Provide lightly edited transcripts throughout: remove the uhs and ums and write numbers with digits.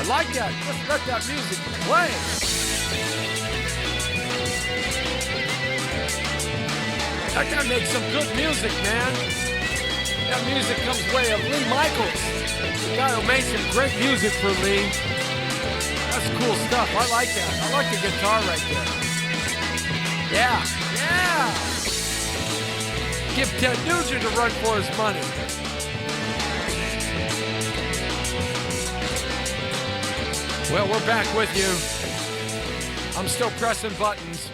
I like that. Let's let that music play. That guy makes some good music, man. That music comes way of Lee Michaels. The guy who makes some great music for Lee. That's cool stuff. I like that. I like the guitar right there. Yeah. Give Ted Nugent a run for his money. Well, we're back with you. I'm still pressing buttons,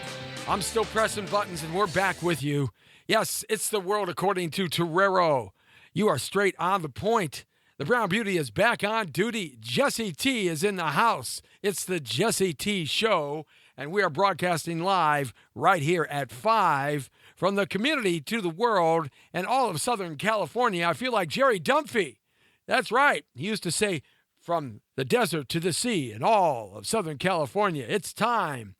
and we're back with you. Yes, it's the world according to Torero. You are straight on the point. The Brown Beauty is back on duty. Jesse T is in the house. It's the Jesse T Show, and we are broadcasting live right here at 5 from the community to the world and all of Southern California. I feel like Jerry Dunphy. That's right. He used to say, from the desert to the sea and all of Southern California. It's time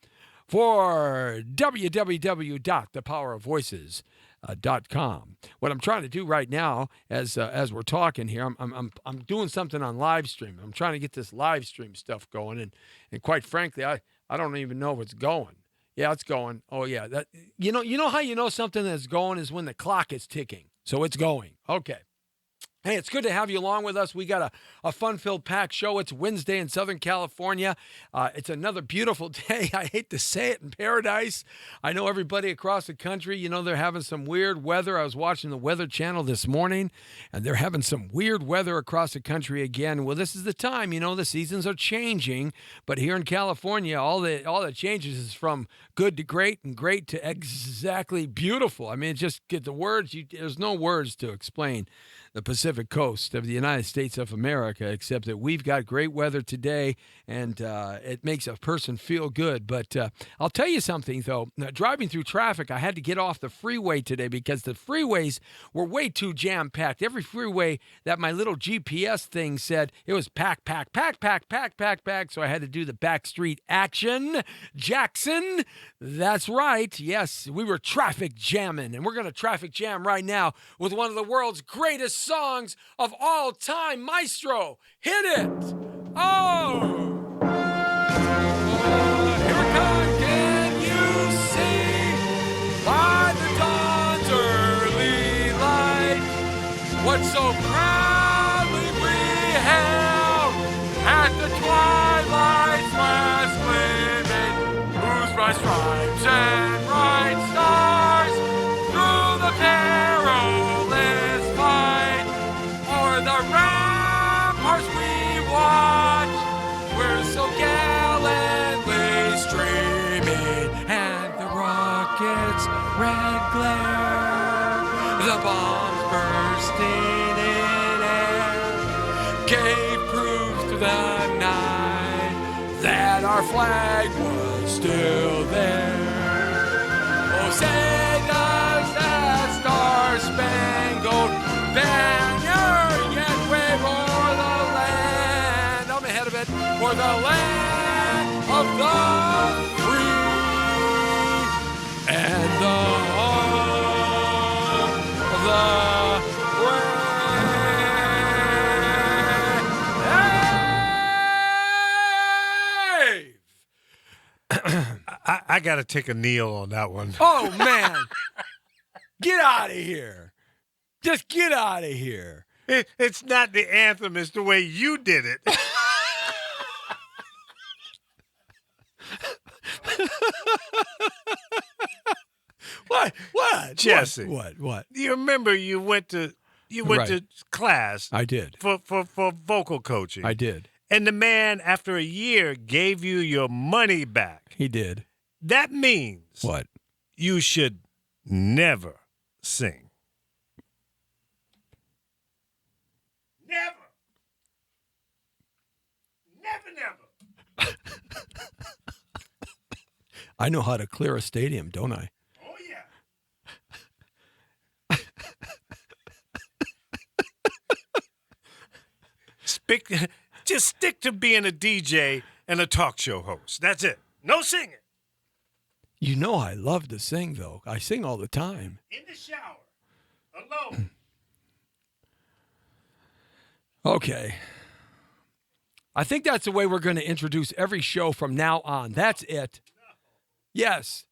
for www.thepowerofvoices.com. What I'm trying to do right now, as we're talking here, I'm doing something on live stream. I'm trying to get this live stream stuff going, and quite frankly, I don't even know if it's going. Yeah, it's going. Oh yeah, that you know how you know something that's going is when the clock is ticking. So it's going. Okay. Hey, it's good to have you along with us. We got a fun-filled packed show. It's Wednesday in Southern California. It's another beautiful day. I hate to say it, in paradise. I know everybody across the country, they're having some weird weather. I was watching the Weather Channel this morning, and they're having some weird weather across the country again. Well, this is the time. The seasons are changing, but here in California, all that changes is from good to great and great to exactly beautiful. I mean, just get the words. There's no words to explain the Pacific coast of the United States of America, except that we've got great weather today, and it makes a person feel good. But I'll tell you something, though. Driving through traffic, I had to get off the freeway today because the freeways were way too jam-packed. Every freeway that my little GPS thing said, it was packed. So I had to do the backstreet action. Jackson, that's right. Yes, we were traffic jamming, and we're going to traffic jam right now with one of the world's greatest songs of all time. Maestro, hit it! Oh! Here it comes. Can you see by the dawn's early light what so proudly we held at the twilight's last gleaming, whose bright stripes and bright stars through the perilous fight o'er the ramparts we watch, we're so gallantly streaming, and the rockets' red glare, the bombs bursting in air, gave proof to the night that our flag was still there. Oh, say does that star-spangled banner yet wave o'er the land? I'm ahead of it. For the land of the free and the home of the brave. I got to take a kneel on that one. Oh, man. Get out of here. Just get out of here. It's not the anthem. It's the way you did it. What? Jesse. What? You remember you went to class. I did. For vocal coaching. I did. And the man, after a year, gave you your money back. He did. That means What? you should never sing. Never. Never. I know how to clear a stadium, don't I? Oh, yeah. Just stick to being a DJ and a talk show host. That's it. No singing. You know I love to sing, though. I sing all the time. In the shower. Alone. Okay. I think that's the way we're going to introduce every show from now on. That's it. Yes.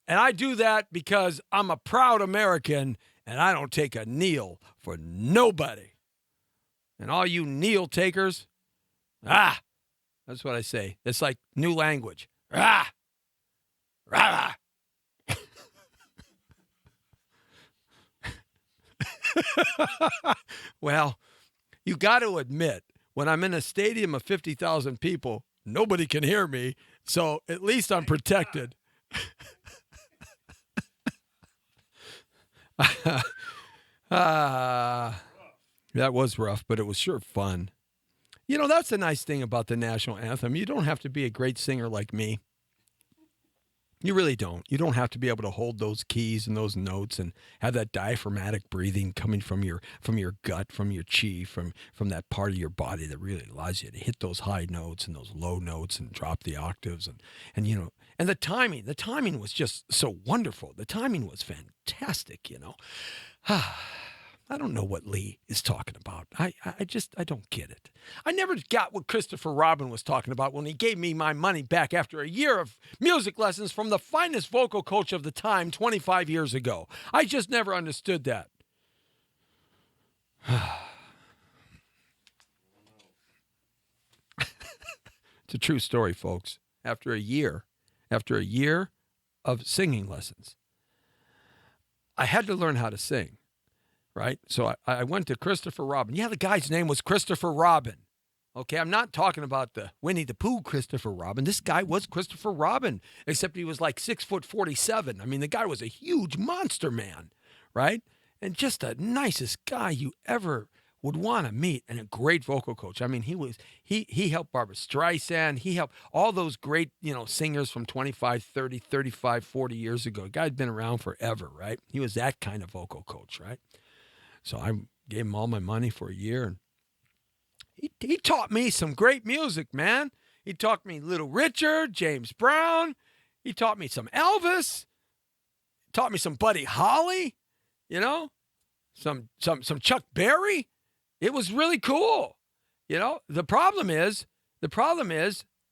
And I do that because I'm a proud American and I don't take a kneel for nobody. And all you kneel takers, that's what I say. It's like new language. Rah! Rah! Well, you got to admit, when I'm in a stadium of 50,000 people, nobody can hear me, so at least I'm protected. That was rough, but it was sure fun. You know, that's the nice thing about the national anthem. You don't have to be a great singer like me. You really don't. You don't have to be able to hold those keys and those notes and have that diaphragmatic breathing coming from your gut, from your chi, from that part of your body that really allows you to hit those high notes and those low notes and drop the octaves and you know, and the timing was just so wonderful. The timing was fantastic, you know. I don't know what Lee is talking about. I don't get it. I never got what Christopher Robin was talking about when he gave me my money back after a year of music lessons from the finest vocal coach of the time 25 years ago. I just never understood that. It's a true story, folks. After a year of singing lessons, I had to learn how to sing. Right? So I went to Christopher Robin. Yeah, the guy's name was Christopher Robin. Okay, I'm not talking about the Winnie the Pooh Christopher Robin. This guy was Christopher Robin, except he was like 6'47". I mean, the guy was a huge monster man, right? And just the nicest guy you ever would want to meet, and a great vocal coach. I mean, he helped Barbra Streisand. He helped all those great, you know, singers from 25, 30, 35, 40 years ago. The guy'd been around forever, right? He was that kind of vocal coach, right? So I gave him all my money for a year, and he taught me some great music, man. He taught me Little Richard, James Brown. He taught me some Elvis. Taught me some Buddy Holly, you know, some Chuck Berry. It was really cool. You know, the problem is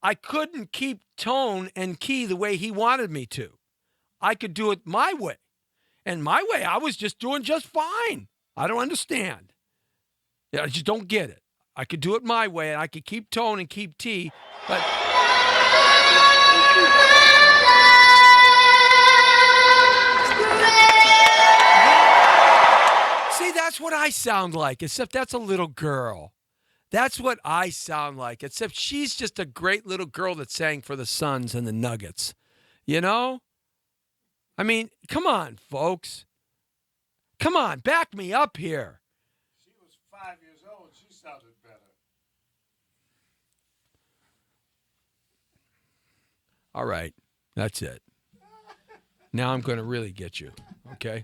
I couldn't keep tone and key the way he wanted me to. I could do it my way. And my way, I was just doing just fine. I don't understand. Yeah, I just don't get it. I could do it my way, and I could keep tone and keep T, but... See, that's what I sound like, except that's a little girl. That's what I sound like, except she's just a great little girl that sang for the Suns and the Nuggets. You know? I mean, come on, folks. Come on, back me up here. She was 5 years old. She sounded better. All right, that's it. Now I'm going to really get you, okay?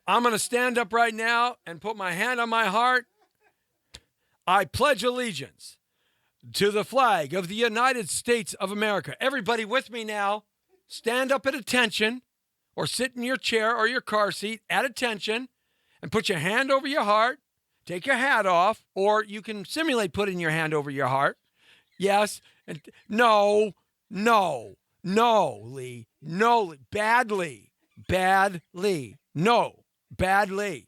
I'm going to stand up right now and put my hand on my heart. I pledge allegiance to the flag of the United States of America. Everybody with me now. Stand up at attention. Or sit in your chair or your car seat at attention and put your hand over your heart. Take your hat off, or you can simulate putting your hand over your heart. Yes. And no, Lee. No, badly. No, badly.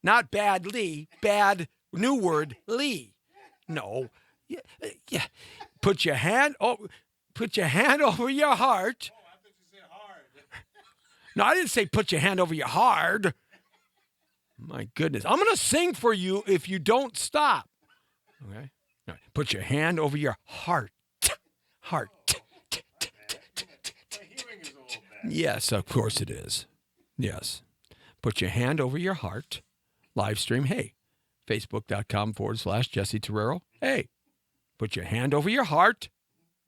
Not badly, bad, new word, Lee. No. Yeah. Put your hand over your heart. No, I didn't say put your hand over your heart. My goodness. I'm going to sing for you if you don't stop. Okay? All right. Put your hand over your heart. Heart. Yes, of course it is. Yes. Put your hand over your heart. Live stream. Hey, Facebook.com/Jesse Terrero. Hey, put your hand over your heart.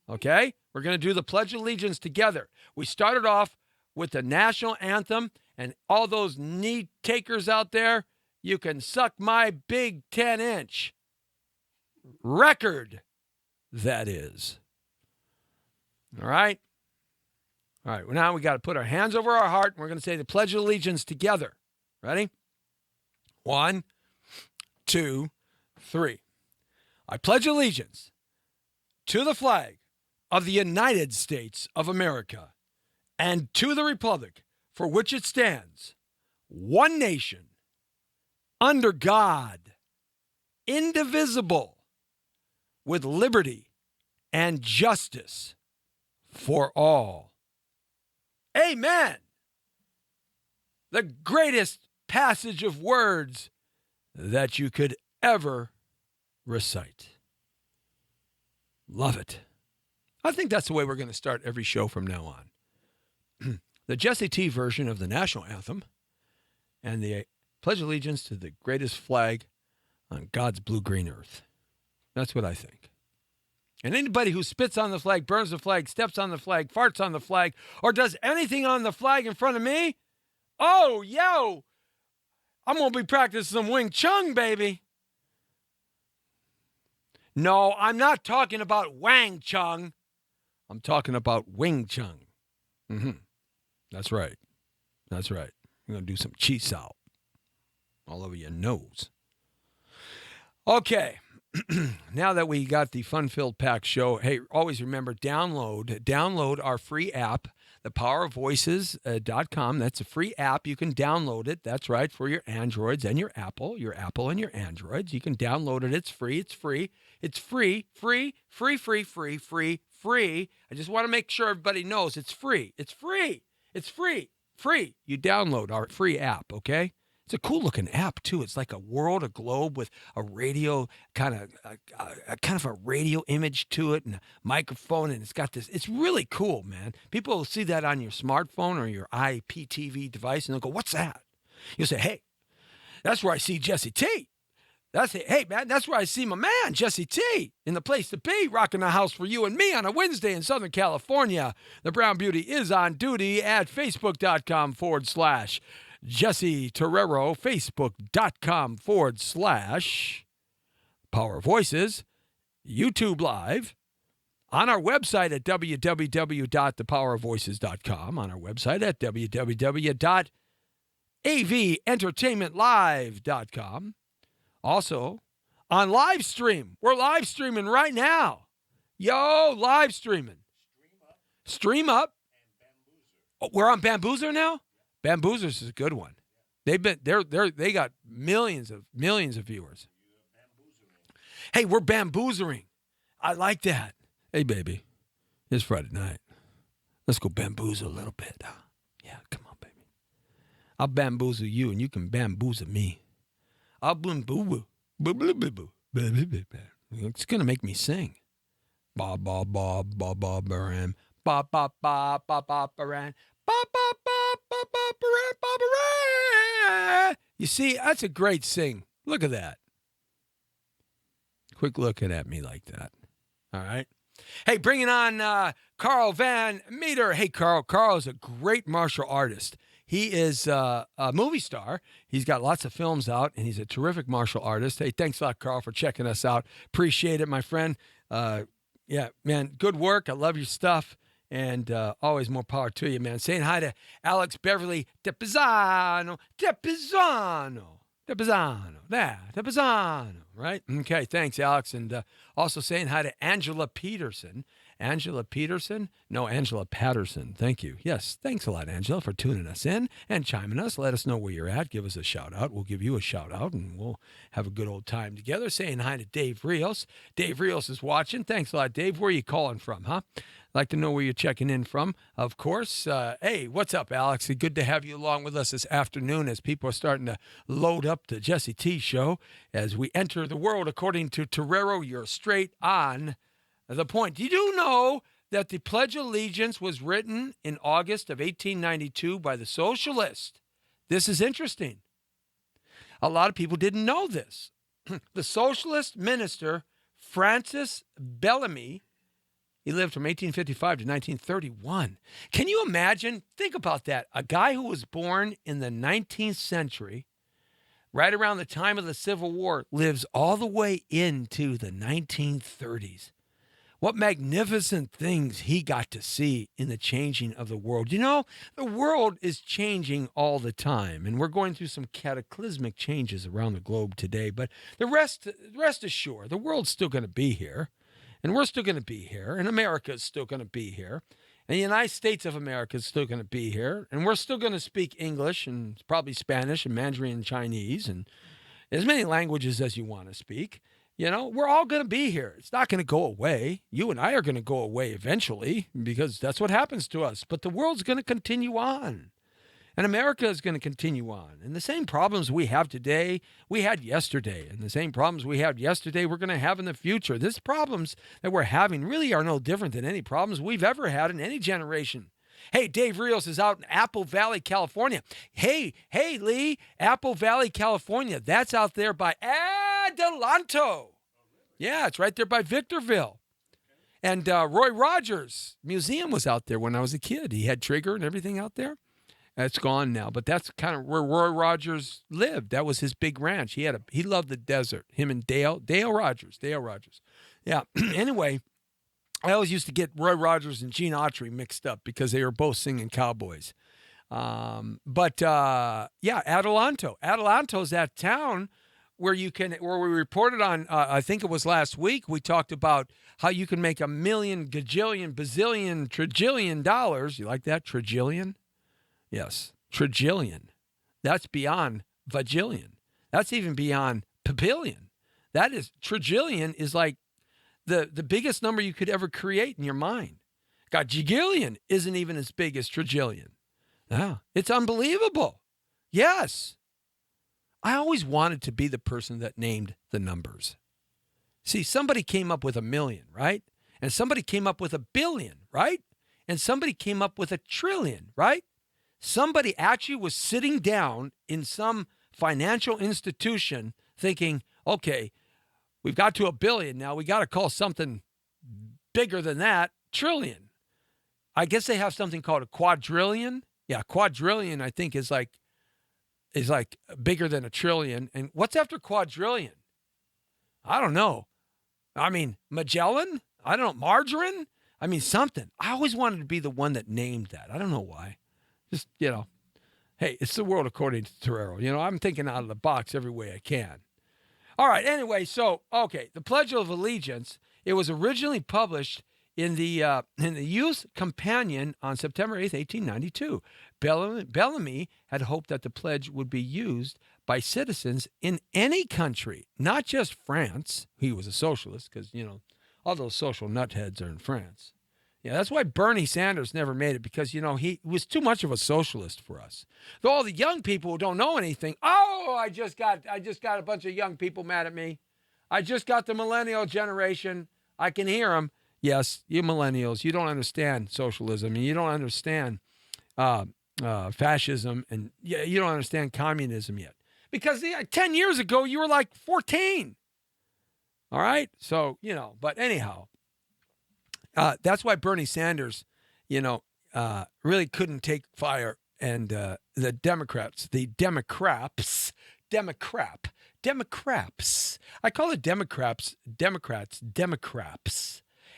Okay? We're going to do the Pledge of Allegiance together. We started off with the national anthem, and all those knee takers out there, you can suck my big 10-inch record, that is. All right? All right, well, now we got to put our hands over our heart, and we're going to say the Pledge of Allegiance together. Ready? 1, 2, 3. I pledge allegiance to the flag of the United States of America and to the republic for which it stands, one nation, under God, indivisible, with liberty and justice for all. Amen. The greatest passage of words that you could ever recite. Love it. I think that's the way we're going to start every show from now on. The Jesse T version of the national anthem and the pledge allegiance to the greatest flag on God's blue-green earth. That's what I think. And anybody who spits on the flag, burns the flag, steps on the flag, farts on the flag, or does anything on the flag in front of me, oh, yo, I'm going to be practicing some Wing Chun, baby. No, I'm not talking about Wang Chung. I'm talking about Wing Chun. Mm-hmm. That's right. That's right. I'm going to do some chi sao all over your nose. Okay. Now that we got the fun-filled packed show, hey, always remember, download our free app, thepowerofvoices.com. That's a free app. You can download it. That's right, for your Androids and your Apple and your Androids. You can download it. It's free. It's free. It's free. I just want to make sure everybody knows it's free. It's free. It's free. Free. You download our free app, okay? It's a cool-looking app, too. It's like a world, a globe with a radio, kind of a radio image to it and a microphone, and it's got this. It's really cool, man. People will see that on your smartphone or your IPTV device, and they'll go, what's that? You'll say, hey, that's where I see Jesse T. Hey, man, that's where I see my man, Jesse T, in the place to be, rocking the house for you and me on a Wednesday in Southern California. The Brown Beauty is on duty at facebook.com/Jesse Terrero, facebook.com/Power Voices, YouTube Live, on our website at www.thepowervoices.com, on our website at www.aventertainmentlive.com. Also, on live stream. We're live streaming right now. Yo, live streaming. Stream Up. Oh, we're on Bamboozer now? Bamboozers is a good one. They got millions of viewers. Hey, we're bamboozering. I like that. Hey, baby, it's Friday night. Let's go bamboozle a little bit. Yeah, come on, baby. I'll bamboozle you, and you can bamboozle me. I'll boo. It's gonna make me sing. Ba ba ba ba ba baran. Ba ba ba ba ba baran. Ba ba ba ba ba baran ba baran. You see, that's a great sing. Look at that. Quick looking at me like that. All right. Hey, bringing on Carl Van Meter. Hey, Carl. Carl is a great martial artist. He is a movie star. He's got lots of films out, and he's a terrific martial artist. Hey, thanks a lot, Carl, for checking us out. Appreciate it, my friend. Yeah, man, good work. I love your stuff, and always more power to you, man. Saying hi to Alex Beverly Depisano, right? Okay, thanks, Alex. And also saying hi to Angela Peterson. Angela Patterson. Thank you. Yes, thanks a lot, Angela, for tuning us in and chiming us. Let us know where you're at. Give us a shout-out. We'll give you a shout-out, and we'll have a good old time together. Saying hi to Dave Rios. Dave Rios is watching. Thanks a lot, Dave. Where are you calling from, huh? Like to know where you're checking in from, of course. Hey, what's up, Alex? Good to have you along with us this afternoon as people are starting to load up the Jesse T show. As we enter the world, according to Terrero, you're straight on the point. Do you know that the Pledge of Allegiance was written in August of 1892 by the socialist? This is interesting. A lot of people didn't know this. The socialist minister, Francis Bellamy, he lived from 1855 to 1931. Can you imagine? Think about that. A guy who was born in the 19th century, right around the time of the Civil War, lives all the way into the 1930s. What magnificent things he got to see in the changing of the world. You know, the world is changing all the time, and we're going through some cataclysmic changes around the globe today. But rest assured, the world's still going to be here, and we're still going to be here, and America is still going to be here, and the United States of America is still going to be here, and we're still going to speak English and probably Spanish and Mandarin and Chinese and as many languages as you want to speak. You know, we're all going to be here. It's not going to go away. You and I are going to go away eventually because that's what happens to us. But the world's going to continue on. And America is going to continue on. And the same problems we have today, we had yesterday. And the same problems we had yesterday, we're going to have in the future. These problems that we're having really are no different than any problems we've ever had in any generation. Hey, Dave Rios is out in Apple Valley, California. Hey, Lee, Apple Valley, California. That's out there by Adelanto. Yeah, it's right there by Victorville. And Roy Rogers Museum was out there when I was a kid. He had Trigger and everything out there. It's gone now, but that's kind of where Roy Rogers lived. That was his big ranch. He loved the desert. Him and Dale Rogers. Yeah. Anyway, I always used to get Roy Rogers and Gene Autry mixed up because they were both singing cowboys. Yeah, Adelanto. Adelanto is that town where we reported on, I think it was last week, we talked about how you can make $1 million, gajillion, bazillion, trillion dollars. You like that? Trillion? Yes, trillion. That's beyond vajillion. That's even beyond papillion. That is, trillion is like the biggest number you could ever create in your mind. Gajillion isn't even as big as trillion. Yeah, it's unbelievable. Yes. I always wanted to be the person that named the numbers. See, somebody came up with 1 million, right? And somebody came up with 1 billion, right? And somebody came up with 1 trillion, right? Somebody actually was sitting down in some financial institution thinking, okay, we've got to 1 billion now. We got to call something bigger than that, trillion. I guess they have something called a quadrillion. Yeah, quadrillion, I think, is like bigger than 1 trillion. And what's after quadrillion? I don't know. I mean, Magellan? I don't know. Margarine? I mean, something. I always wanted to be the one that named that. I don't know why. Just, hey, it's the world according to Torero. I'm thinking out of the box every way I can. All right. Anyway, the Pledge of Allegiance, it was originally published in the Youth Companion on September 8th, 1892. Bellamy had hoped that the pledge would be used by citizens in any country, not just France. He was a socialist because, all those social nutheads are in France. Yeah, that's why Bernie Sanders never made it because, he was too much of a socialist for us. Though all the young people who don't know anything, I just got a bunch of young people mad at me. I just got the millennial generation. I can hear them. Yes, you millennials, you don't understand socialism and you don't understand fascism and you don't understand communism yet. Because 10 years ago, you were like 14. All right? So, but anyhow, that's why Bernie Sanders, really couldn't take fire. And the Democrats, I call the Democrats.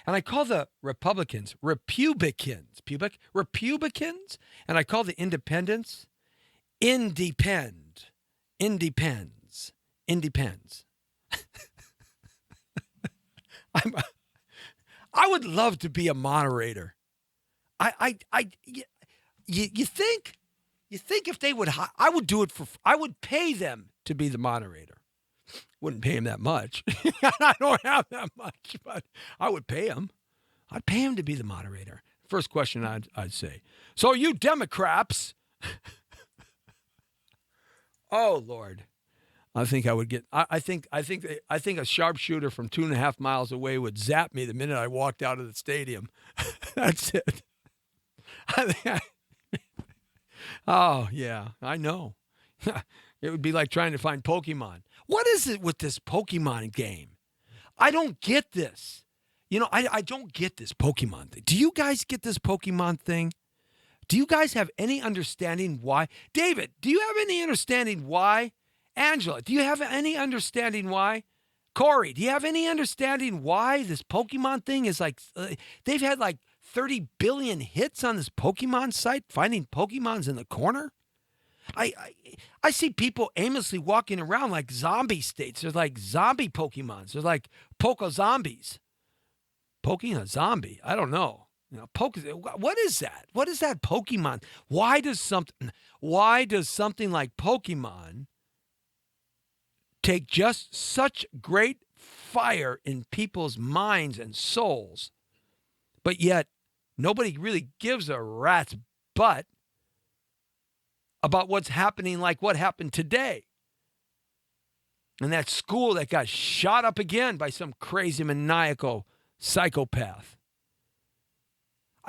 And I call the Republicans Republicans, and I call the Independents Independs. I would love to be a moderator. You think if they would, I would do it I would pay them to be the moderator. Wouldn't pay him that much. I don't have that much, but I would pay him. I'd pay him to be the moderator. First question I'd say, so you Democrats. Oh, Lord. I think I would get, I think a sharpshooter from 2.5 miles away would zap me the minute I walked out of the stadium. That's it. Oh, yeah, I know. It would be like trying to find Pokemon. What is it with this Pokemon game? I don't get this. I don't get this Pokemon thing. Do you guys get this Pokemon thing? Do you guys have any understanding why? David, do you have any understanding why? Angela, do you have any understanding why Corey, do you have any understanding why this Pokemon thing is like, they've had like 30 billion hits on this Pokemon site, finding Pokemons in the corner? I, I I see people aimlessly walking around like zombie states. They're like zombie Pokemons. They're like Poke zombies. Poking a zombie? I don't know. What is that? What is that Pokemon? Why does something like Pokemon take just such great fire in people's minds and souls, but yet nobody really gives a rat's butt about what's happening, like what happened today? And that school that got shot up again by some crazy maniacal psychopath.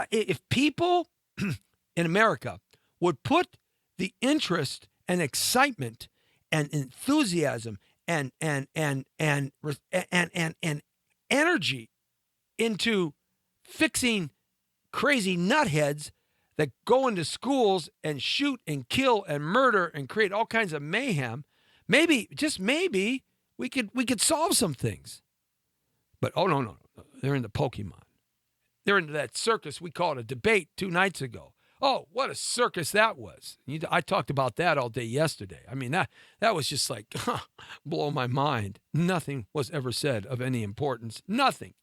If people in America would put the interest and excitement and enthusiasm and energy into fixing crazy nutheads that go into schools and shoot and kill and murder and create all kinds of mayhem, maybe, just maybe, we could solve some things. But no. They're into Pokemon. They're into that circus we called a debate 2 nights ago. Oh, what a circus that was. I talked about that all day yesterday. I mean, that was just like, blow my mind. Nothing was ever said of any importance. Nothing.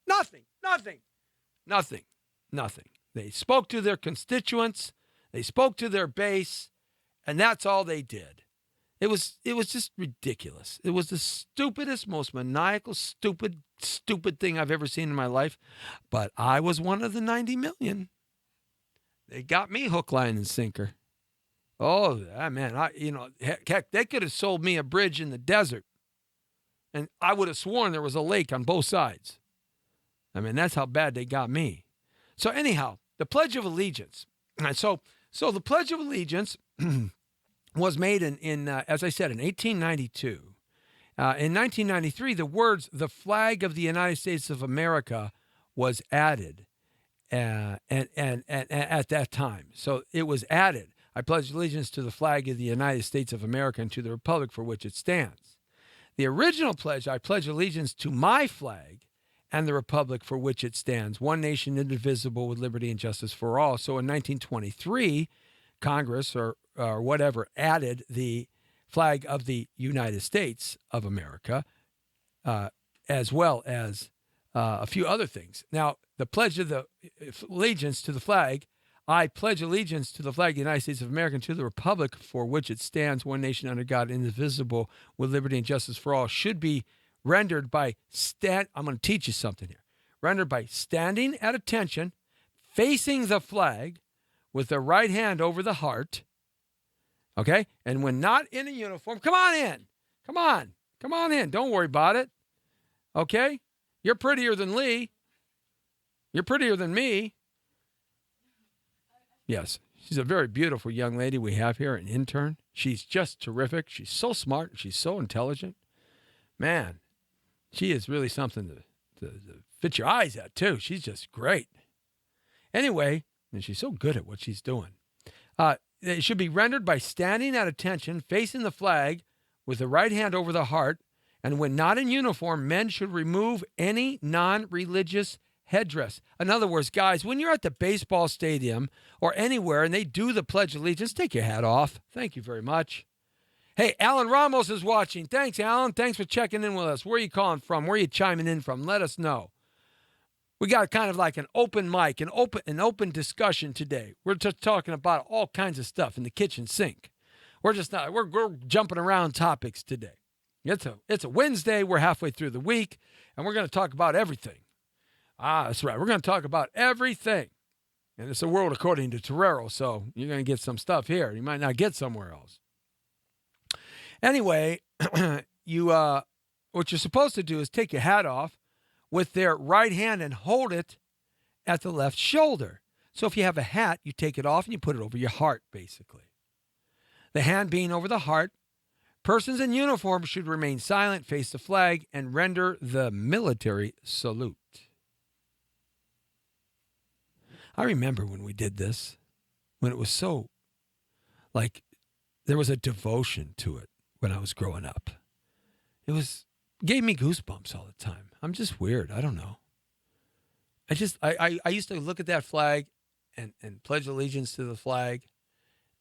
They spoke to their constituents. They spoke to their base. And that's all they did. It was just ridiculous. It was the stupidest, most maniacal, stupid thing I've ever seen in my life. But I was one of the 90 million. They got me hook, line, and sinker. Oh, man, heck, they could have sold me a bridge in the desert. And I would have sworn there was a lake on both sides. I mean, that's how bad they got me. So anyhow, the Pledge of Allegiance. And so the Pledge of Allegiance was made in as I said, in 1892. In 1993, the words, "the flag of the United States of America," was added and at that time. So it was added. I pledge allegiance to the flag of the United States of America and to the republic for which it stands. The original pledge, I pledge allegiance to my flag and the republic for which it stands, one nation indivisible with liberty and justice for all. So in 1923, Congress or whatever added the flag of the United States of America, as well as a few other things. Now, the pledge of the allegiance to the flag, I pledge allegiance to the flag of the United States of America and to the republic for which it stands, one nation under God, indivisible, with liberty and justice for all, should be rendered by I'm going to teach you something here. Rendered by standing at attention, facing the flag, with the right hand over the heart, okay? And when not in a uniform, come on in. Come on in. Don't worry about it, okay? You're prettier than Lee. You're prettier than me. Yes, she's a very beautiful young lady we have here, an intern. She's just terrific. She's so smart. She's so intelligent. Man, she is really something to fit your eyes at, too. She's just great. Anyway, and she's so good at what she's doing. It should be rendered by standing at attention, facing the flag, with the right hand over the heart, and when not in uniform, men should remove any non-religious headdress. In other words, guys, when you're at the baseball stadium or anywhere and they do the Pledge of Allegiance, take your hat off. Thank you very much. Hey, Alan Ramos is watching. Thanks, Alan. Thanks for checking in with us. Where are you calling from? Where are you chiming in from? Let us know. We got kind of like an open mic, an open discussion today. We're just talking about all kinds of stuff in the kitchen sink. We're jumping around topics today. It's a Wednesday. We're halfway through the week, and we're going to talk about everything. That's right. We're going to talk about everything. And it's a world according to Torero, so you're going to get some stuff here. You might not get somewhere else. Anyway, what you're supposed to do is take your hat off with their right hand and hold it at the left shoulder. So if you have a hat, you take it off and you put it over your heart, basically. The hand being over the heart, persons in uniform should remain silent, face the flag, and render the military salute. I remember when we did this, when it was so, like, there was a devotion to it when I was growing up. It was gave me goosebumps all the time. I'm just weird. I don't know. I used to look at that flag and pledge allegiance to the flag,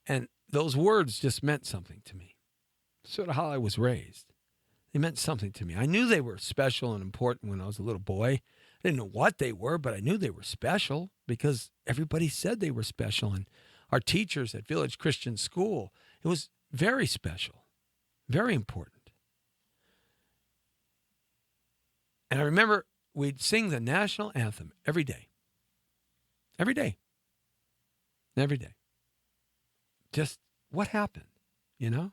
and those words just meant something to me. Sort of how I was raised. They meant something to me. I knew they were special and important when I was a little boy. I didn't know what they were, but I knew they were special because everybody said they were special. And our teachers at Village Christian School, it was very special, very important. And I remember we'd sing the national anthem every day. Every day. Every day. Just what happened, you know?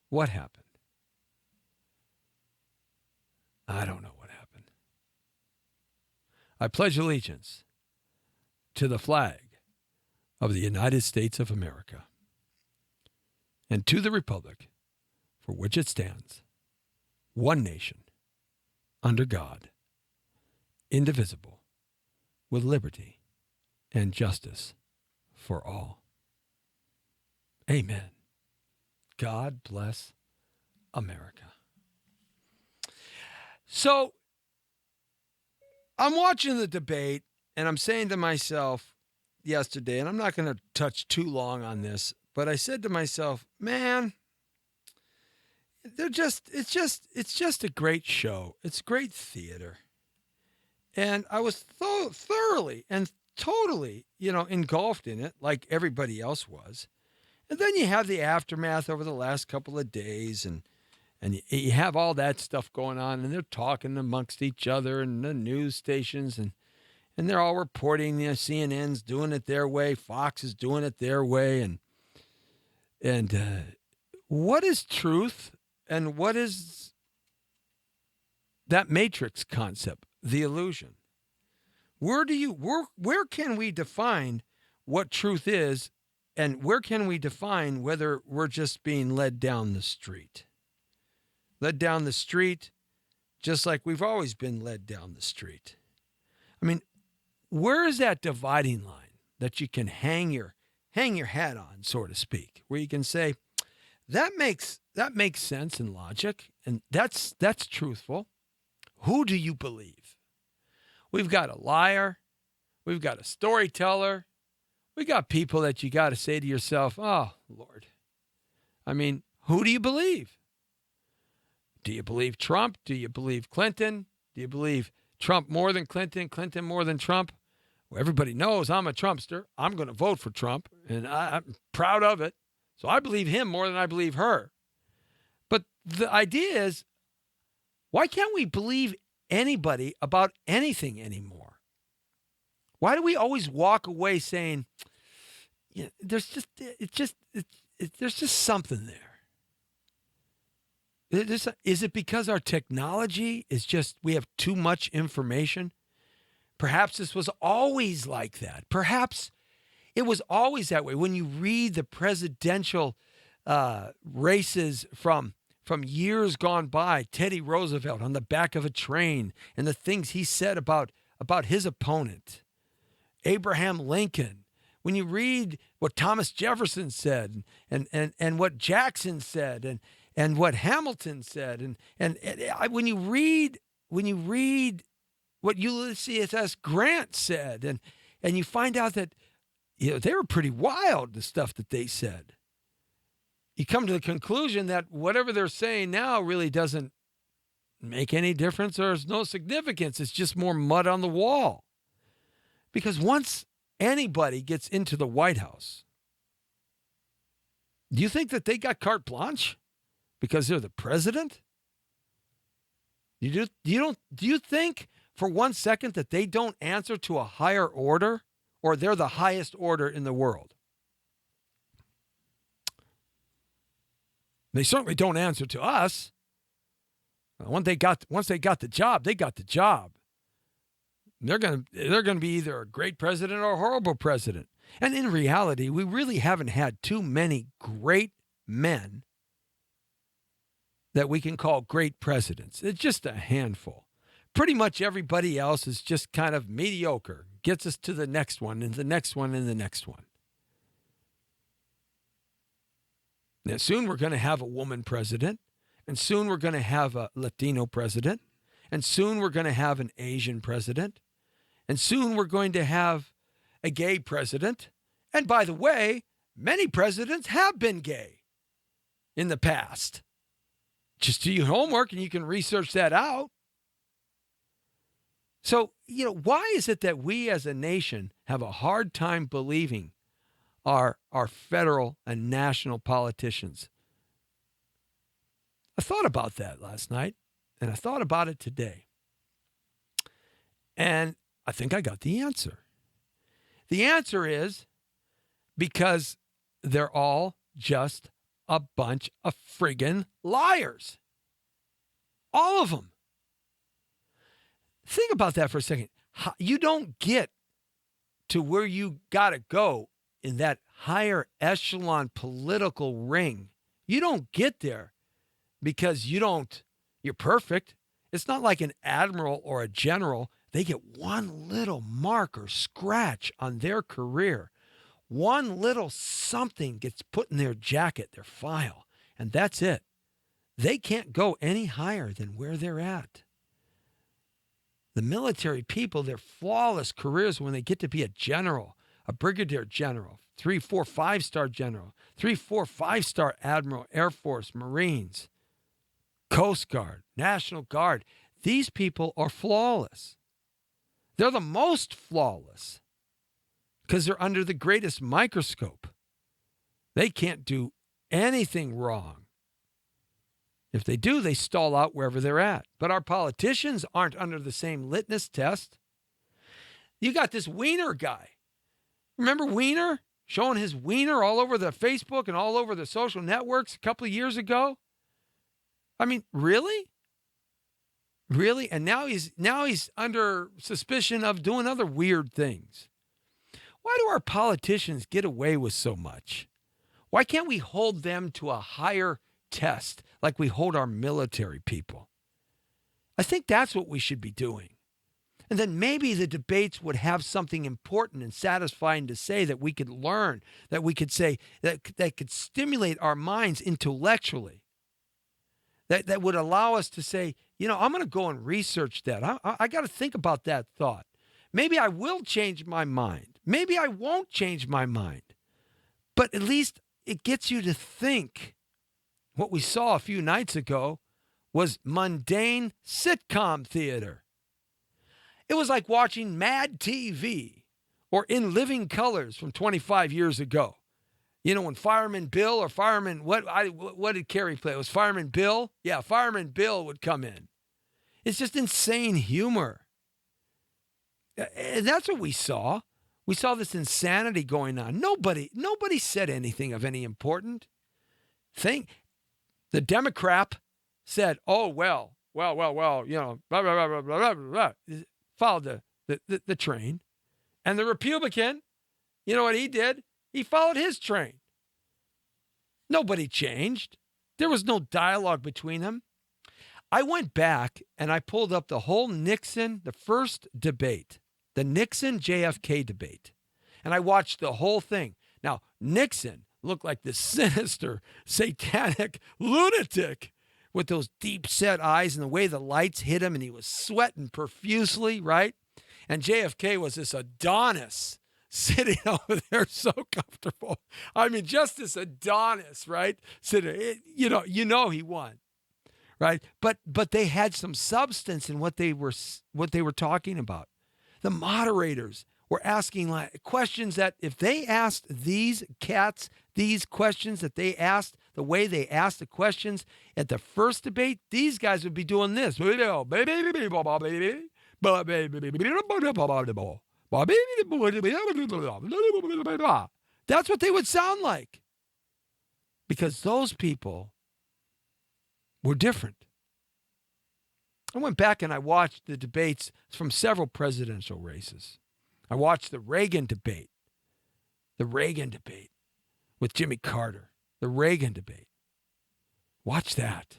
What happened? I don't know what happened. I pledge allegiance to the flag of the United States of America and to the republic for which it stands, one nation, under God, indivisible, with liberty and justice for all. Amen. God bless America. So I'm watching the debate, and I'm saying to myself yesterday, and I'm not going to touch too long on this, but I said to myself, man, it's just a great show. It's great theater. And I was thoroughly and totally, engulfed in it like everybody else was. And then you have the aftermath over the last couple of days, and you have all that stuff going on, and they're talking amongst each other and the news stations, and they're all reporting, CNN's doing it their way, Fox is doing it their way, and what is truth? And what is that matrix concept, the illusion? Where can we define what truth is, and where can we define whether we're just being led down the street? Led down the street just like we've always been led down the street. I mean, where is that dividing line that you can hang your hat on, so to speak, where you can say, that makes sense and logic, and that's truthful. Who do you believe? We've got a liar. We've got a storyteller. We got people that you got to say to yourself, oh, Lord. I mean, who do you believe? Do you believe Trump? Do you believe Clinton? Do you believe Trump more than Clinton, Clinton more than Trump? Well, everybody knows I'm a Trumpster. I'm going to vote for Trump, and I'm proud of it. So I believe him more than I believe her. But the idea is, why can't we believe anybody about anything anymore? Why do we always walk away saying, there's just something there? Is it because our technology is we have too much information? Perhaps this was always like that. Perhaps it was always that way. When you read the presidential races from years gone by, Teddy Roosevelt on the back of a train, and the things he said about his opponent, Abraham Lincoln. When you read what Thomas Jefferson said, and what Jackson said, and what Hamilton said, and when you read what Ulysses S. Grant said, and you find out that they were pretty wild, the stuff that they said. You come to the conclusion that whatever they're saying now really doesn't make any difference, or there's no significance. It's just more mud on the wall. Because once anybody gets into the White House, do you think that they got carte blanche because they're the president? Do you think for 1 second that they don't answer to a higher order, or they're the highest order in the world? They certainly don't answer to us. Once they got the job, they got the job. They're going to be either a great president or a horrible president. And in reality, we really haven't had too many great men that we can call great presidents. It's just a handful. Pretty much everybody else is just kind of mediocre. Gets us to the next one, and the next one, and the next one. Now, soon we're going to have a woman president, And soon we're going to have a Latino president. And soon we're going to have an Asian president. And soon we're going to have a gay president. And by the way, many presidents have been gay in the past. Just do your homework and you can research that out. So, why is it that we as a nation have a hard time believing our federal and national politicians? I thought about that last night, and I thought about it today. And I think I got the answer. The answer is because they're all just a bunch of friggin' liars. All of them. Think about that for a second. You don't get to where you got to go in that higher echelon political ring. You don't get there because you're perfect. It's not like an admiral or a general. They get one little mark or scratch on their career. One little something gets put in their jacket, their file, and that's it. They can't go any higher than where they're at. The military people, their flawless careers when they get to be a general, a brigadier general, 3, 4, 5-star general, 3, 4, 5-star admiral, Air Force, Marines, Coast Guard, National Guard. These people are flawless. They're the most flawless because they're under the greatest microscope. They can't do anything wrong. If they do, they stall out wherever they're at. But our politicians aren't under the same litmus test. You got this Wiener guy. Remember Wiener? Showing his wiener all over the Facebook and all over the social networks a couple of years ago? I mean, really? Really? And now he's under suspicion of doing other weird things. Why do our politicians get away with so much? Why can't we hold them to a higher test like we hold our military people? I think that's what we should be doing. And then maybe the debates would have something important and satisfying to say that we could learn, that we could say, that could stimulate our minds intellectually. That would allow us to say, I'm going to go and research that. I got to think about that thought. Maybe I will change my mind. Maybe I won't change my mind. But at least it gets you to think. What we saw a few nights ago was mundane sitcom theater. It was like watching Mad TV or In Living Colors from 25 years ago. When Fireman Bill or Fireman, what did Carrie play? It was Fireman Bill? Yeah, Fireman Bill would come in. It's just insane humor. And that's what we saw. We saw this insanity going on. Nobody said anything of any important thing. The Democrat said, oh, well, blah, blah, blah, blah, blah, blah, followed the train. And the Republican, you know what he did? He followed his train. Nobody changed. There was no dialogue between them. I went back and I pulled up the whole Nixon, the first debate, the Nixon-JFK debate. And I watched the whole thing. Now, Nixon looked like this sinister, satanic lunatic with those deep-set eyes and the way the lights hit him, and he was sweating profusely, right? And JFK was this Adonis sitting over there so comfortable. I mean, just this Adonis, right? Sitting, you know he won, right? But they had some substance in what they were talking about. The moderators were asking questions that if they asked these cats these questions that they asked, the way they asked the questions at the first debate, these guys would be doing this. That's what they would sound like. Because those people were different. I went back and I watched the debates from several presidential races. I watched the Reagan debate with Jimmy Carter, the Reagan debate. Watch that.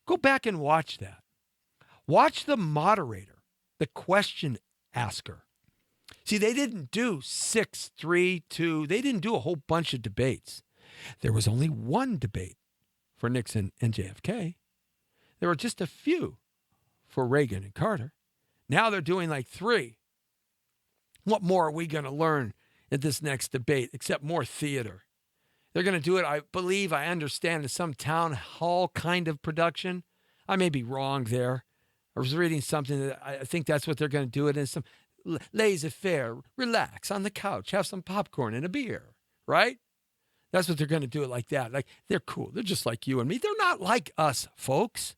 Go back and watch that. Watch the moderator, the question asker. See, they didn't do 6, 3, 2. They didn't do a whole bunch of debates. There was only one debate for Nixon and JFK. There were just a few for Reagan and Carter. Now they're doing like 3. What more are we going to learn in this next debate except more theater? They're going to do it, I believe, I understand, in some town hall kind of production. I may be wrong there. I was reading something that I think that's what they're going to do it in, some laissez-faire, relax on the couch, have some popcorn and a beer, right? That's what they're going to do it like that. Like, they're cool. They're just like you and me. They're not like us, folks.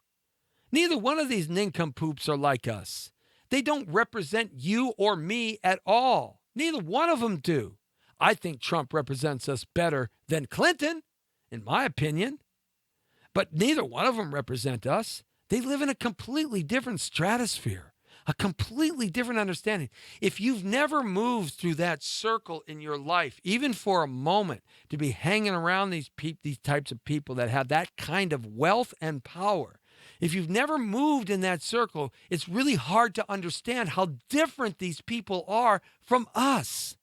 Neither one of these nincompoops are like us. They don't represent you or me at all. Neither one of them do. I think Trump represents us better than Clinton, in my opinion. But neither one of them represent us. They live in a completely different stratosphere, a completely different understanding. If you've never moved through that circle in your life, even for a moment, to be hanging around these types of people that have that kind of wealth and power, if you've never moved in that circle, it's really hard to understand how different these people are from us.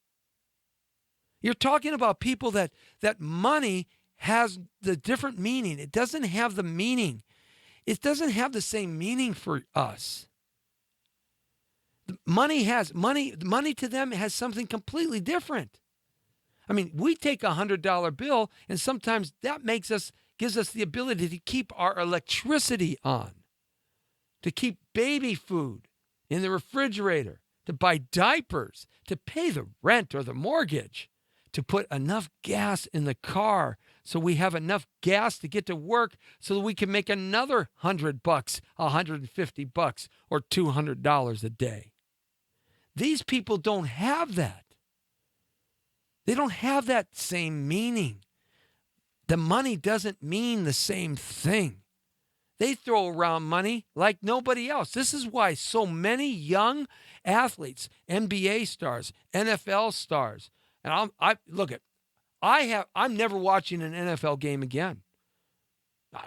You're talking about people that money has the different meaning. It doesn't have the meaning. It doesn't have the same meaning for us. Money to them has something completely different. I mean, we take a $100 bill, and sometimes that gives us the ability to keep our electricity on, to keep baby food in the refrigerator, to buy diapers, to pay the rent or the mortgage, to put enough gas in the car so we have enough gas to get to work so that we can make another $100, $150, or $200 a day. These people don't have that. They don't have that same meaning. The money doesn't mean the same thing. They throw around money like nobody else. This is why so many young athletes, NBA stars, NFL stars, and I'm never watching an NFL game again.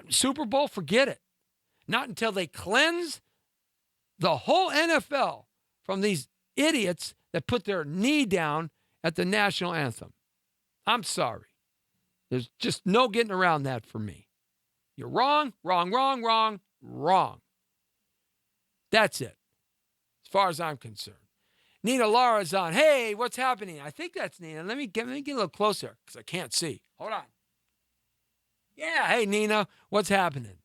Super Bowl, forget it. Not until they cleanse the whole NFL from these idiots that put their knee down at the national anthem. I'm sorry. There's just no getting around that for me. You're wrong, wrong, wrong, wrong, wrong. That's it, as far as I'm concerned. Nina Lara's on. Hey, what's happening? I think that's Nina. Let me get a little closer because I can't see. Hold on. Yeah, hey, Nina, what's happening?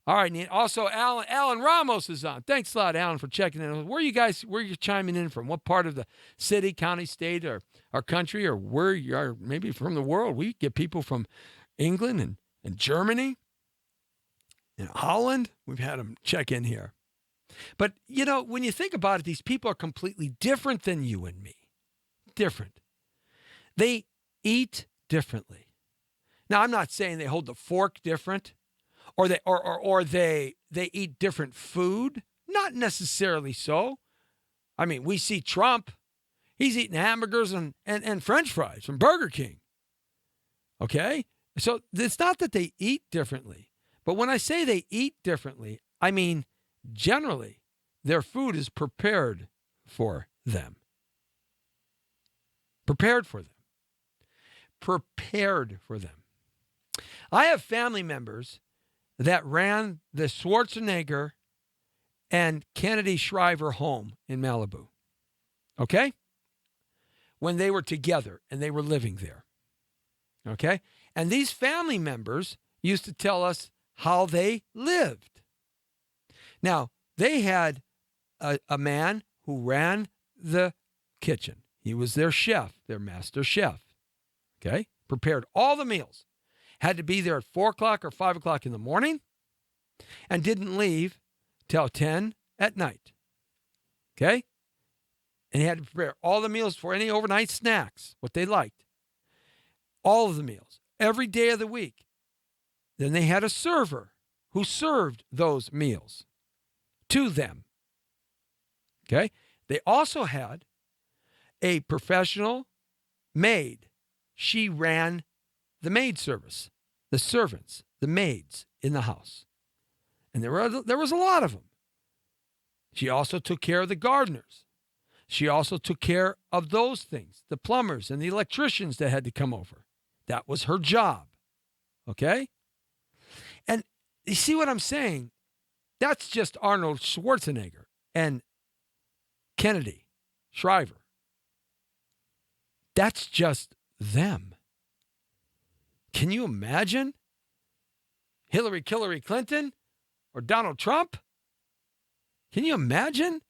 All right, Nina. Also, Alan Ramos is on. Thanks a lot, Alan, for checking in. Where are you chiming in from? What part of the city, county, state, or our country, or where you are, maybe from the world? We get people from England and Germany and Holland. We've had them check in here. But, when you think about it, these people are completely different than you and me. Different. They eat differently. Now, I'm not saying they hold the fork different or they eat different food. Not necessarily so. I mean, we see Trump. He's eating hamburgers and French fries from Burger King. Okay? So it's not that they eat differently. But when I say they eat differently, I mean, generally, their food is prepared for them. Prepared for them. Prepared for them. I have family members that ran the Schwarzenegger and Kennedy Shriver home in Malibu. Okay? When they were together and they were living there. Okay? And these family members used to tell us how they lived. Now, they had a man who ran the kitchen. He was their chef, their master chef. Okay? Prepared all the meals. Had to be there at 4 o'clock or 5 o'clock in the morning and didn't leave till 10 at night. Okay? And he had to prepare all the meals for any overnight snacks, what they liked. All of the meals, every day of the week. Then they had a server who served those meals to them. Okay? They also had a professional maid. She ran the maid service, the servants, the maids in the house. And there was a lot of them. She also took care of the gardeners. She also took care of those things, the plumbers and the electricians that had to come over. That was her job. Okay? You see what I'm saying? That's just Arnold Schwarzenegger and Kennedy, Shriver. That's just them. Can you imagine Hillary Clinton or Donald Trump? Can you imagine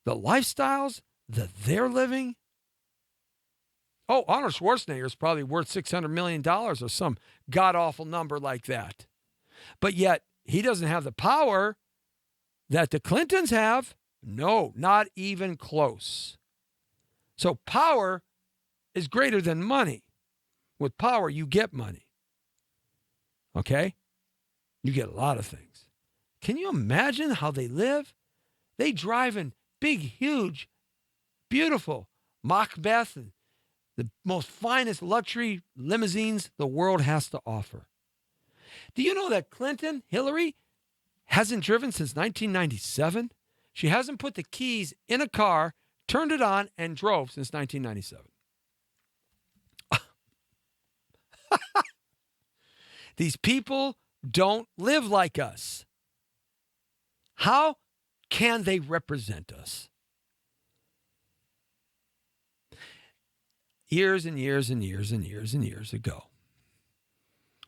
the lifestyles that they're living? Oh, Arnold Schwarzenegger is probably worth $600 million or some god-awful number like that. But yet, he doesn't have the power that the Clintons have. No, not even close. So power is greater than money. With power, you get money. Okay? You get a lot of things. Can you imagine how they live? They drive in big, huge, beautiful Macbeth and the most finest luxury limousines the world has to offer. Do you know that Hillary, hasn't driven since 1997? She hasn't put the keys in a car, turned it on, and drove since 1997. These people don't live like us. How can they represent us? Years and years and years and years and years ago,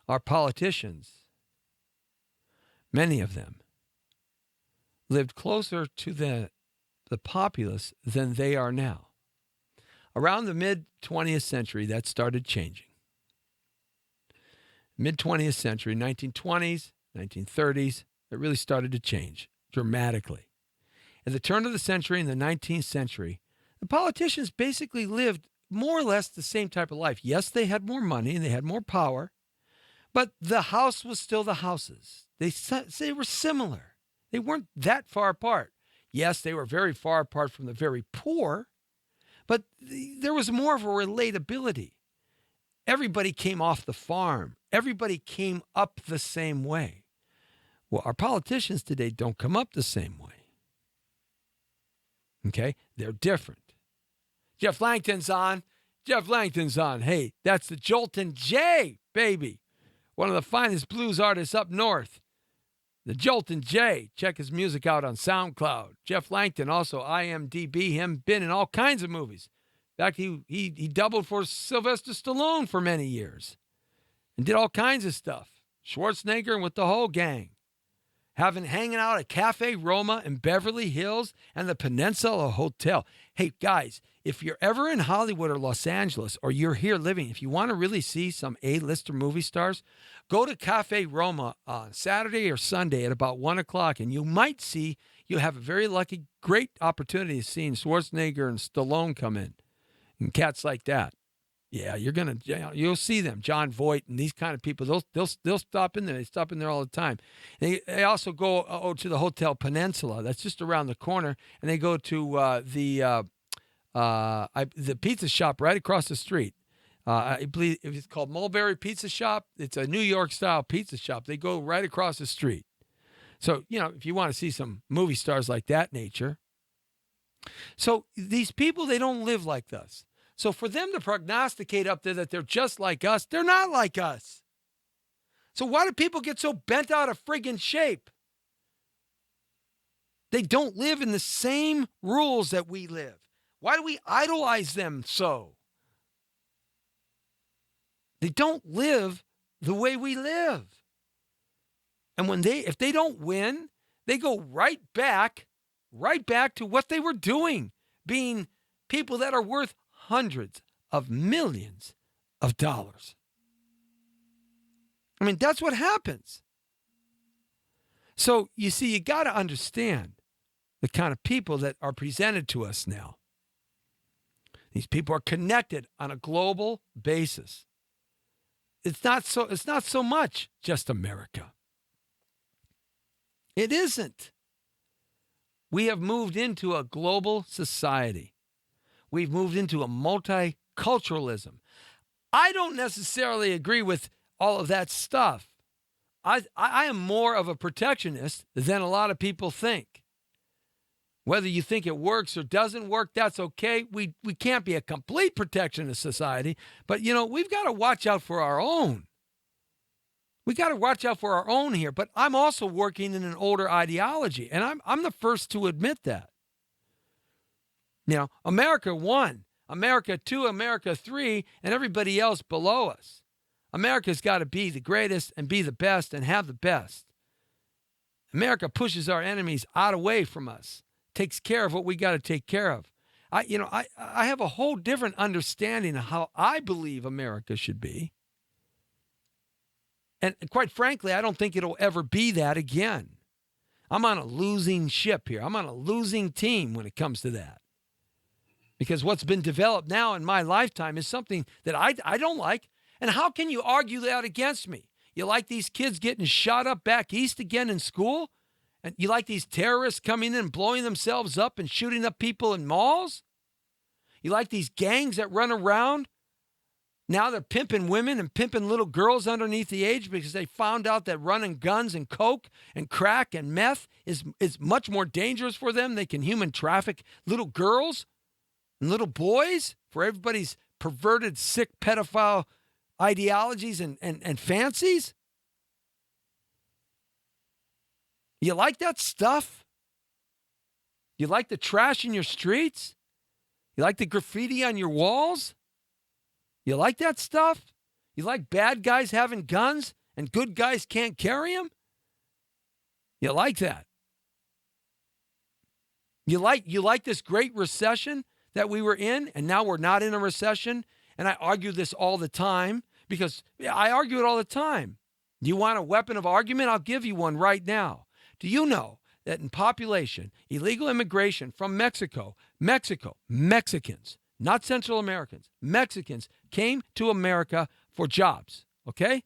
our politicians, many of them, lived closer to the populace than they are now. Around the mid-20th century, that started changing. Mid-20th century, 1920s, 1930s, it really started to change dramatically. At the turn of the century, in the 19th century, the politicians basically lived more or less the same type of life. Yes, they had more money and they had more power, but the house was still the houses. They were similar. They weren't that far apart. Yes, they were very far apart from the very poor, but there was more of a relatability. Everybody came off the farm. Everybody came up the same way. Well, our politicians today don't come up the same way. Okay? They're different. Jeff Langton's on. Jeff Langton's on. Hey, that's the Joltin' J, baby. One of the finest blues artists up north. The Joltin' J. Check his music out on SoundCloud. Jeff Langton, also IMDb, him been in all kinds of movies. In fact, he doubled for Sylvester Stallone for many years and did all kinds of stuff. Schwarzenegger and with the whole gang. Hanging out at Cafe Roma in Beverly Hills and the Peninsula Hotel. Hey, guys, if you're ever in Hollywood or Los Angeles or you're here living, if you want to really see some A-lister movie stars, go to Cafe Roma on Saturday or Sunday at about 1 o'clock, and you have a very lucky, great opportunity of seeing Schwarzenegger and Stallone come in and cats like that. Yeah, you'll see them, John Voight and these kind of people. They'll stop in there. They stop in there all the time. They also go to the Hotel Peninsula. That's just around the corner, and they go to the pizza shop right across the street. I believe it's called Mulberry Pizza Shop. It's a New York style pizza shop. They go right across the street. So if you want to see some movie stars like that nature. So these people, they don't live like us. So for them to prognosticate up there that they're just like us, they're not like us. So why do people get so bent out of friggin' shape? They don't live in the same rules that we live. Why do we idolize them so? They don't live the way we live. And if they don't win, they go right back to what they were doing, being people that are worth hundreds of millions of dollars. I mean, that's what happens. So, you see, you got to understand the kind of people that are presented to us now. These people are connected on a global basis. It's not so much just America. It isn't. We have moved into a global society. We've moved into a multiculturalism. I don't necessarily agree with all of that stuff. I am more of a protectionist than a lot of people think. Whether you think it works or doesn't work, that's okay. We can't be a complete protectionist society, but we've got to watch out for our own. We got to watch out for our own here, but I'm also working in an older ideology, and I'm the first to admit that. America 1, America 2, America 3, and everybody else below us. America's got to be the greatest and be the best and have the best. America pushes our enemies out away from us, takes care of what we got to take care of. I have a whole different understanding of how I believe America should be. And quite frankly, I don't think it'll ever be that again. I'm on a losing ship here. I'm on a losing team when it comes to that. Because what's been developed now in my lifetime is something that I don't like. And how can you argue that against me? You like these kids getting shot up back east again in school? And you like these terrorists coming in and blowing themselves up and shooting up people in malls? You like these gangs that run around? Now they're pimping women and pimping little girls underneath the age because they found out that running guns and coke and crack and meth is much more dangerous for them. They can human traffic little girls and little boys for everybody's perverted, sick, pedophile ideologies and fancies. You like that stuff? You like the trash in your streets? You like the graffiti on your walls? You like that stuff? You like bad guys having guns and good guys can't carry them? You like that? You like this great recession that we were in, and now we're not in a recession? And I argue this all the time because I argue it all the time. Do you want a weapon of argument? I'll give you one right now. Do you know that in population, illegal immigration from Mexicans, not Central Americans, Mexicans came to America for jobs, okay?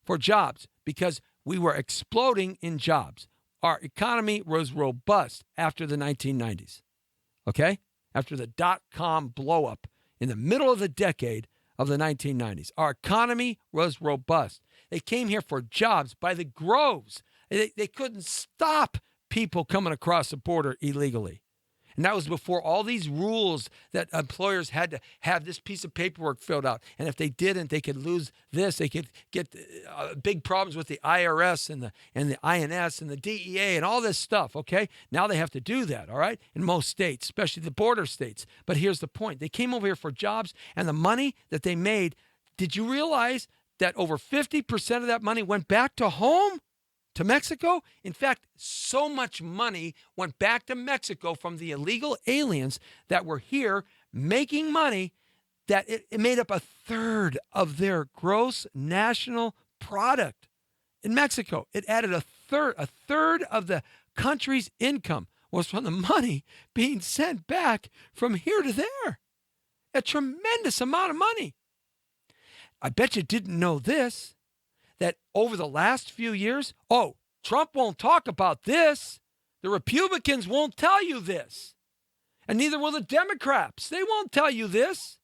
For jobs, because we were exploding in jobs. Our economy was robust after the 1990s, okay? After the dot-com blow-up in the middle of the decade of the 1990s. Our economy was robust. They came here for jobs by the groves. They couldn't stop people coming across the border illegally. And that was before all these rules that employers had to have this piece of paperwork filled out. And if they didn't, they could lose this. They could get big problems with the IRS and the INS and the DEA and all this stuff, okay? Now they have to do that, all right, in most states, especially the border states. But here's the point. They came over here for jobs, and the money that they made, did you realize that over 50% of that money went back to home? To Mexico? In fact, so much money went back to Mexico from the illegal aliens that were here making money that it made up a third of their gross national product in Mexico. It added a third of the country's income was from the money being sent back from here to there. A tremendous amount of money. I bet you didn't know this. That over the last few years, Trump won't talk about this. The Republicans won't tell you this. And neither will the Democrats. They won't tell you this.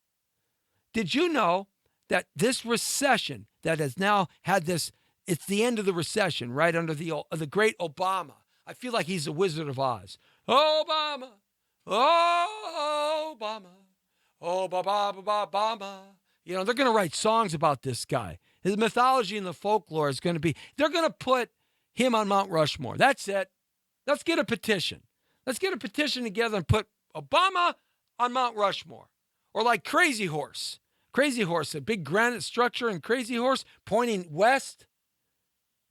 Did you know that this recession that has now had this, it's the end of the recession right under the great Obama. I feel like he's the Wizard of Oz. Obama, oh, Obama, oh, Obama. You know, they're going to write songs about this guy. His mythology and the folklore is going to be, they're going to put him on Mount Rushmore. That's it. Let's get a petition. Let's get a petition together and put Obama on Mount Rushmore. Or like Crazy Horse. Crazy Horse, a big granite structure in Crazy Horse pointing west,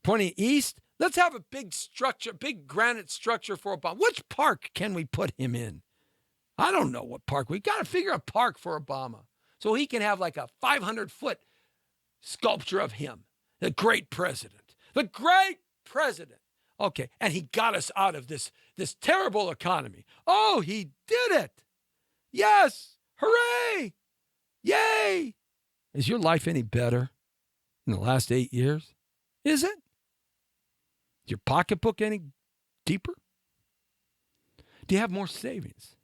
pointing east. Let's have a big structure, big granite structure for Obama. Which park can we put him in? I don't know what park. We got to figure a park for Obama so he can have like a 500-foot sculpture of him, the great president, the great president. Okay, and he got us out of this terrible economy. Oh, he did it. Yes, hooray, yay. Is your life any better in the last 8 years? Is it? Is your pocketbook any deeper? Do you have more savings?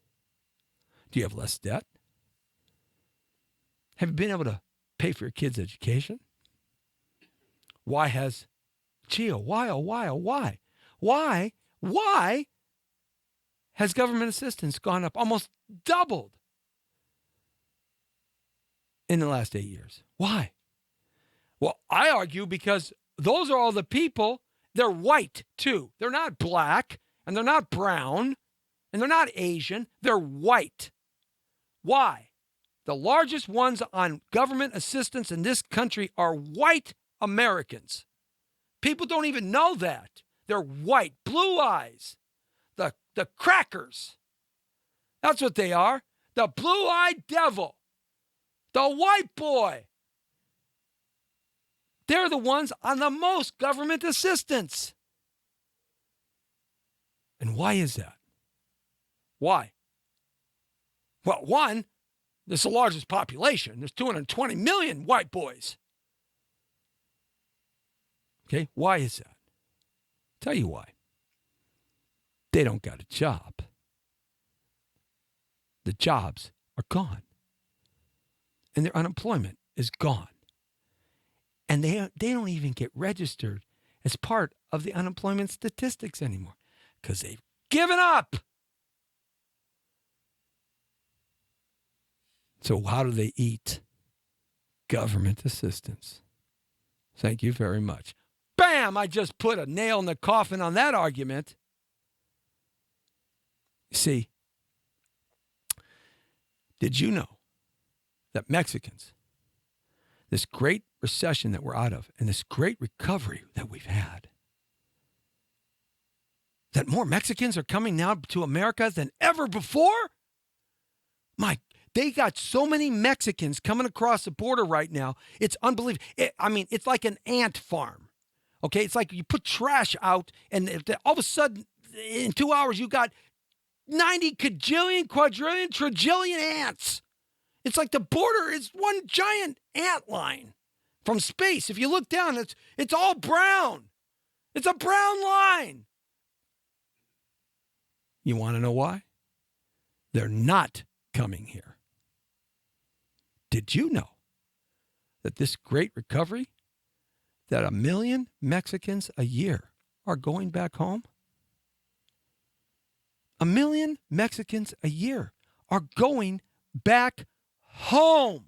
Do you have less debt? Have you been able to pay for your kids' education? Why has government assistance gone up, almost doubled in the last 8 years? Why? Well, I argue because those are all the people. They're white, too. They're not black, and they're not brown, and they're not Asian. They're white. Why? The largest ones on government assistance in this country are white Americans. People don't even know that. They're white, blue eyes, the crackers. That's what they are. The blue-eyed devil, the white boy. They're the ones on the most government assistance. And why is that? Why? Well, one, this is the largest population. There's 220 million white boys. Okay, why is that? Tell you why. They don't got a job. The jobs are gone. And their unemployment is gone. And they don't even get registered as part of the unemployment statistics anymore because they've given up. So how do they eat? Government assistance. Thank you very much. Bam! I just put a nail in the coffin on that argument. See, did you know that Mexicans, this great recession that we're out of and this great recovery that we've had, that more Mexicans are coming now to America than ever before? They got so many Mexicans coming across the border right now. It's unbelievable. It's like an ant farm. Okay, it's like you put trash out and all of a sudden in 2 hours you got 90 cajillion, quadrillion, trillion ants. It's like the border is one giant ant line from space. If you look down, it's all brown. It's a brown line. You want to know why? They're not coming here. Did you know that this great recovery, that 1 million Mexicans a year are going back home? 1 million Mexicans a year are going back home.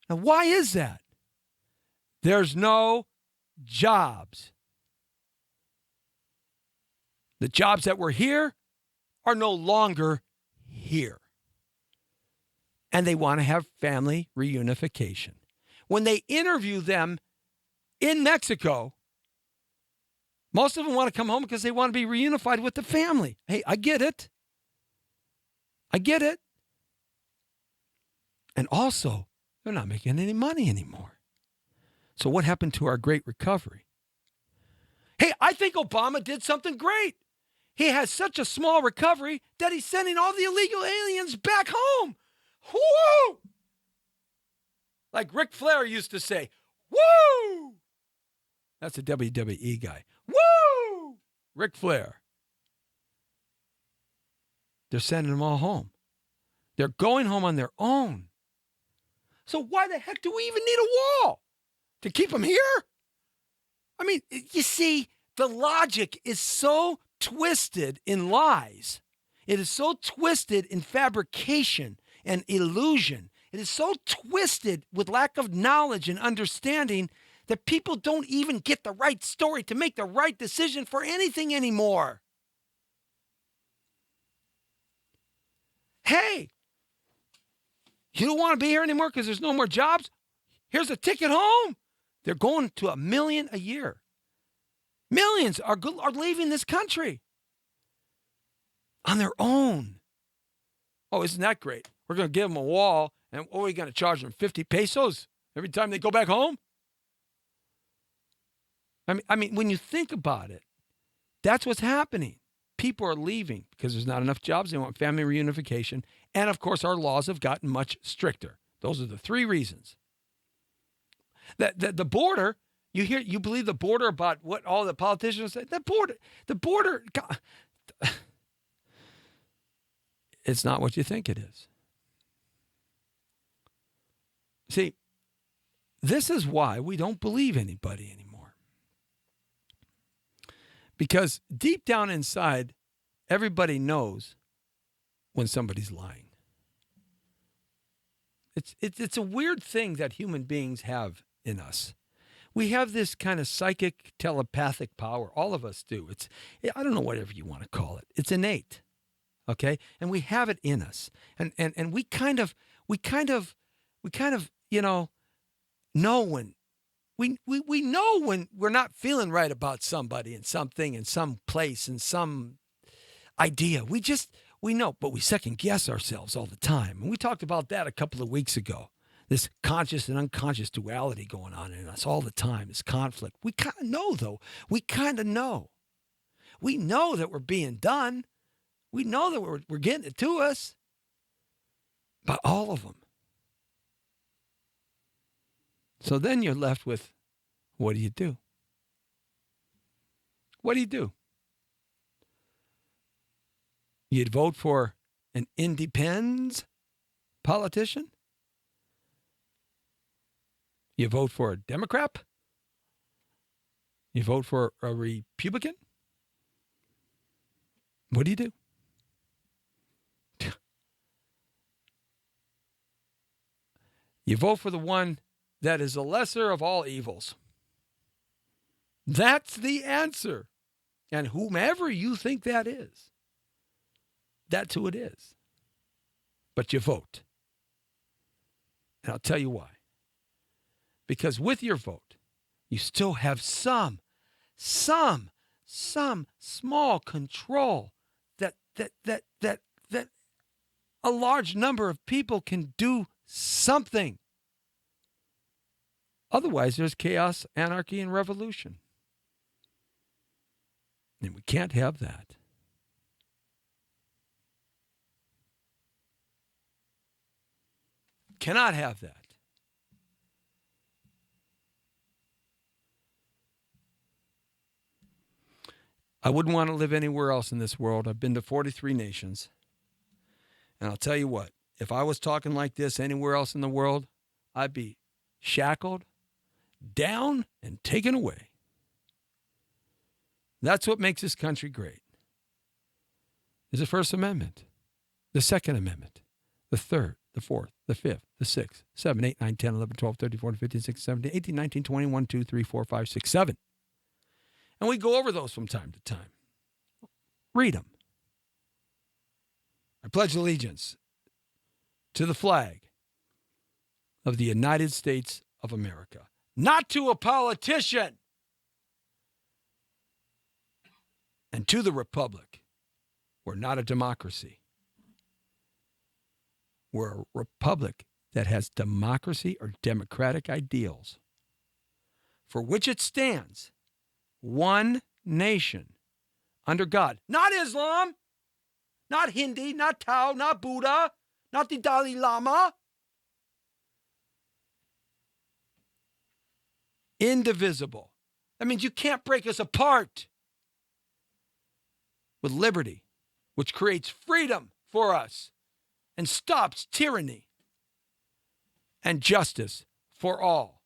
Now, why is that? There's no jobs. The jobs that were here are no longer here. And they want to have family reunification. When they interview them in Mexico, most of them want to come home because they want to be reunified with the family. Hey, I get it. I get it. And also, they're not making any money anymore. So what happened to our great recovery? Hey, I think Obama did something great. He has such a small recovery that he's sending all the illegal aliens back home. Woo! Like Ric Flair used to say, woo! That's a WWE guy. Woo! Ric Flair. They're sending them all home. They're going home on their own. So why the heck do we even need a wall? To keep them here? I mean, you see, the logic is so twisted in lies. It is so twisted in fabrication and illusion. It is so twisted with lack of knowledge and understanding that people don't even get the right story to make the right decision for anything anymore. Hey, you don't want to be here anymore because there's no more jobs? Here's a ticket home. They're going to 1 million a year. Millions are leaving this country on their own. Oh, isn't that great? We're going to give them a wall, and what are we going to charge them, 50 pesos every time they go back home? I mean, when you think about it, that's what's happening. People are leaving because there's not enough jobs. They want family reunification. And, of course, our laws have gotten much stricter. Those are the three reasons. The border, you believe the border about what all the politicians say? The border, God, it's not what you think it is. See, this is why we don't believe anybody anymore. Because deep down inside, everybody knows when somebody's lying. It's a weird thing that human beings have in us. We have this kind of psychic telepathic power. All of us do. I don't know, whatever you want to call it. It's innate. Okay? And we have it in us. And we kind of, know when we know when we're not feeling right about somebody and something and some place and some idea. We know, but we second guess ourselves all the time. And we talked about that a couple of weeks ago. This conscious and unconscious duality going on in us all the time, this conflict. We kind of know, though. We kind of know. We know that we're being done. We know that we're getting it to us. By all of them. So then you're left with, what do you do? What do you do? You'd vote for an independent politician? You vote for a Democrat? You vote for a Republican? What do you do? You vote for the one that is the lesser of all evils. That's the answer. And whomever you think that is, that's who it is. But you vote. And I'll tell you why. Because with your vote, you still have some small control that a large number of people can do something. Otherwise, there's chaos, anarchy, and revolution. And we can't have that. Cannot have that. I wouldn't want to live anywhere else in this world. I've been to 43 nations. And I'll tell you what, if I was talking like this anywhere else in the world, I'd be shackled, down, and taken away. That's what makes this country great. There's the First Amendment, the Second Amendment, the Third, the Fourth, the Fifth, the Sixth, 7, 8, 9, 10, 11, 12, 13, 14, 15, 16, 17, 18, 19, 20, 1, 2, 3, 4, 5, 6, 7. And we go over those from time to time. Read them. I pledge allegiance to the flag of the United States of America. Not to a politician. And to the republic. We're not a democracy. We're a republic that has democracy or democratic ideals, for which it stands, one nation, under God. Not Islam, not Hindi, not Tao, not Buddha, not the Dalai Lama. Indivisible. That means you can't break us apart. With liberty, which creates freedom for us and stops tyranny, and justice for all.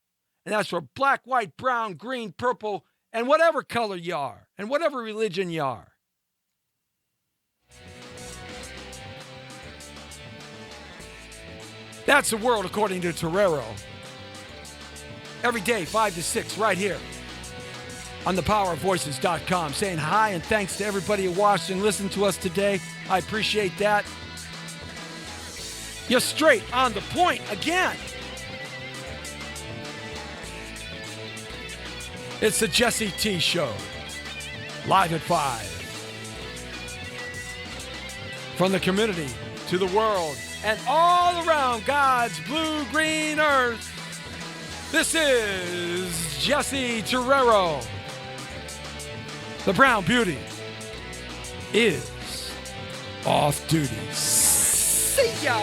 And that's for black, white, brown, green, purple, and whatever color you are, and whatever religion you are. That's the world according to Torero. Every day, 5 to 6, right here on thepowerofvoices.com. Saying hi and thanks to everybody who watched and listened to us today. I appreciate that. You're straight on the point again. It's the Jesse T Show, live at 5. From the community to the world and all around God's blue-green earth, this is Jesse Torero. The Brown Beauty is off duty. See ya!